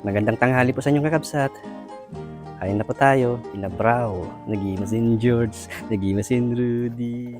Magandang tanghali po sa inyong kakabsat. Kain na po tayo. Pinabraw, nagimasin George, nagimasin Rudy.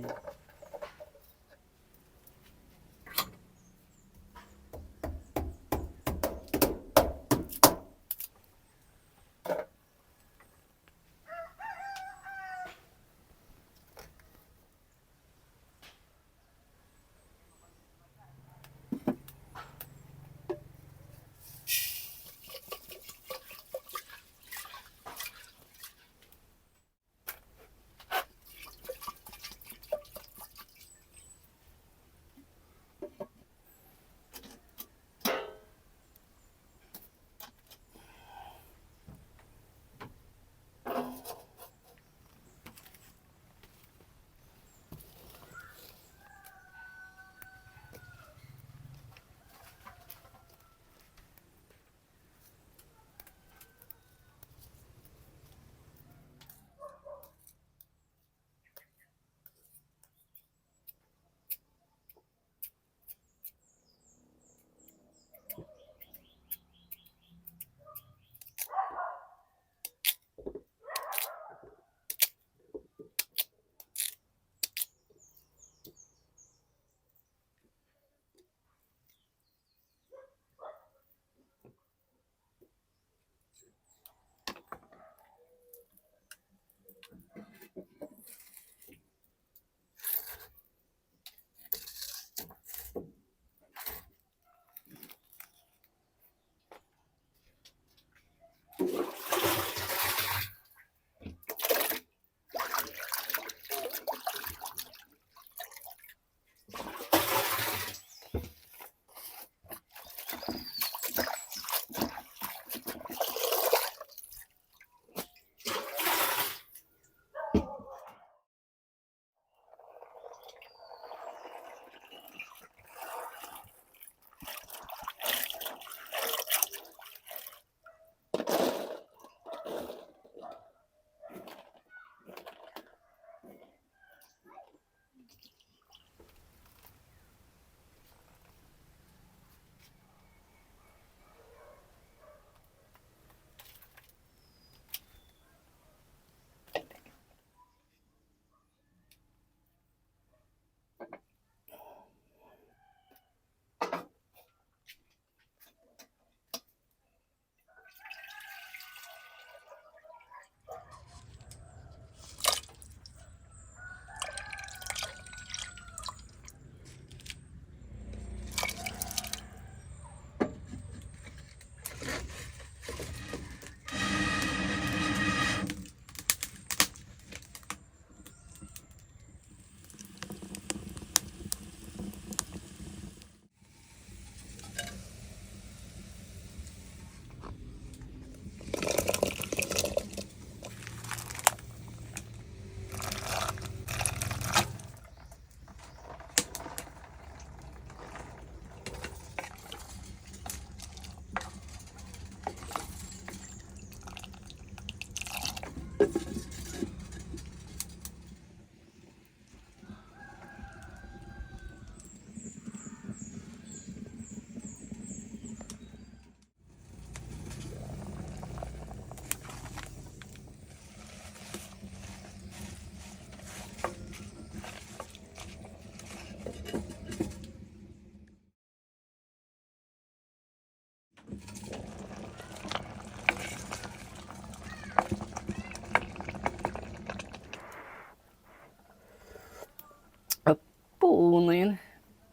Apo na yan.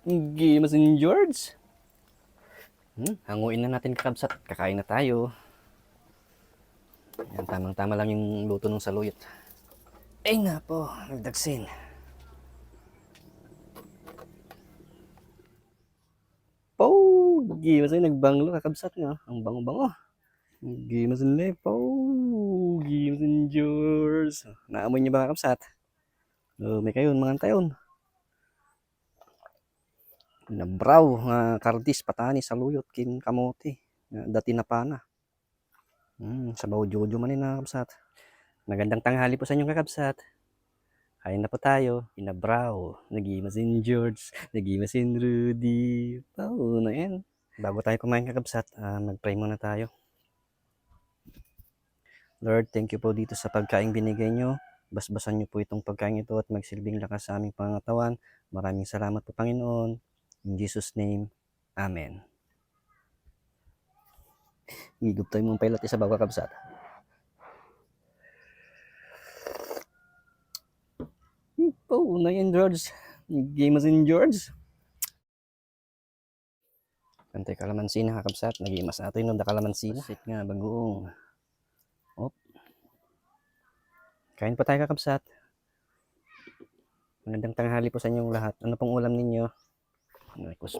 Nagimasin George. Hanguin na natin kakabsat. Kakain na tayo. Yan, tamang-tama lang yung luto ng saluyot. Ay nga po, nagdagsin. Nagimasin, nagbanglo kakabsat nga. Ang bango-bango. Nagimasin na nagimasin George. Naamoy niyo ba kakabsat? May kayon, mga tayon. Nabraw nga kardis patani saluyot kin kamote dati na pana. Sabaw jojo man na kakabsat. Magandang tanghali po sa inyong kakabsat. Kain na po tayo. Pinabraw, nagimasin George, nagimasin Rudy. Na yan. Bago tayo kumain kakabsat, mag-pray muna tayo. Lord, thank you po dito sa pagkaing binigay nyo. Basbasan nyo po itong pagkain ito at magsilbing lakas sa aming pangatawan. Maraming salamat po, Panginoon. In Jesus' name, Amen. Giguptay mong pilot isa bago kabsat. Oh, na yan, George. Game in George. Kantay kalamansi na kakabsat. Nag-iimas natin yung kalamansi na. Sit nga, bagoong. Op. Kain pa tayo kakabsat. Magandang tanghali po sa inyong lahat. Ano pong ulam ninyo?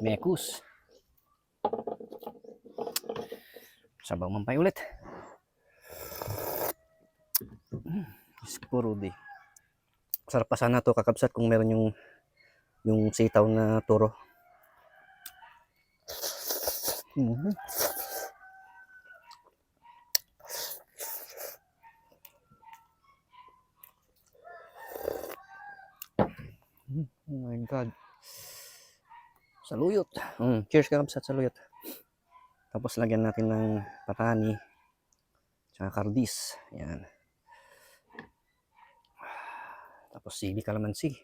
Mekus. Sabaw mampay ulit. Puro di. Sarap pa sana to kakabsat kung meron yung sitaw na turo. Oh my God. Saluyot. Cheers kakabsat, saluyot. Tapos lagyan natin ng patani. Tsaka kardis. Yan. Tapos sili kalamansi.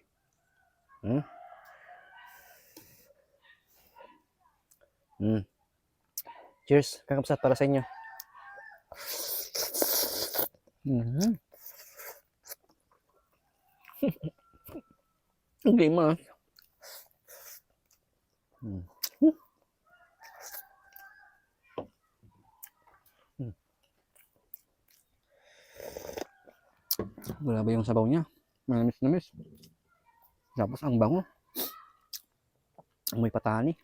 Cheers kakabsat para sa inyo. Hindi ma. Wala ba yung sabaw niya? Manamis-namis. Tapos ang bango. Amoy patani.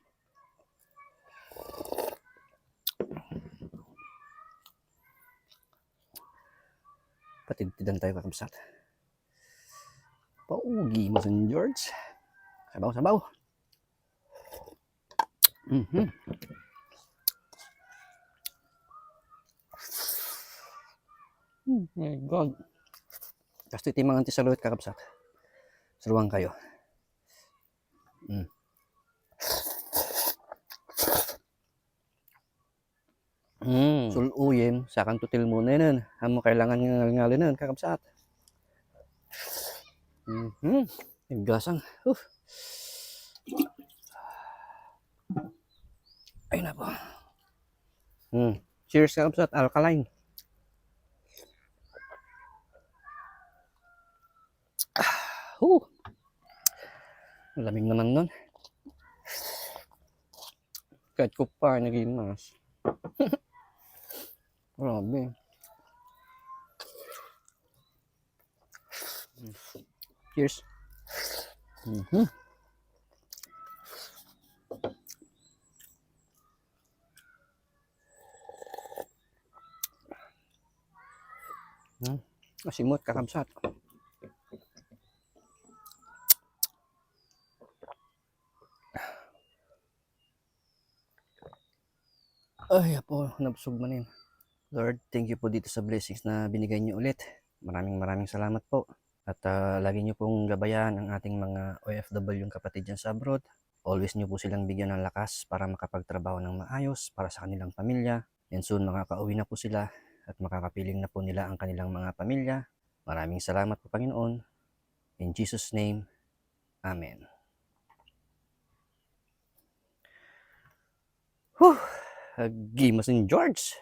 Patid-tidan tayo kakabsat. Paugi mo St. George. Sabaw-sabaw. Oh my God. Kasto itimangan ti saluyot kakabsat. Saruang kayo. Suluyem, sakan tutil mo na yun. Amo kailangan ngalin kakabsat. Gasang. Ay na po. Cheers kakabsat, alkaline. Lamig naman nun. Kahit ko pa naging mas. Grabe. Cheers. Masimot kakabsat. Ay, po, nabusog manin. Lord, thank you po dito sa blessings na binigay niyo ulit. Maraming salamat po. At lagi niyo pong gabayan ang ating mga OFW yung kapatid dyan sa abroad. Always niyo po silang bigyan ng lakas para makapagtrabaho ng maayos para sa kanilang pamilya. And soon makakauwi na po sila at makakapiling na po nila ang kanilang mga pamilya. Maraming salamat po, Panginoon. In Jesus' name, Amen. Gimas in George.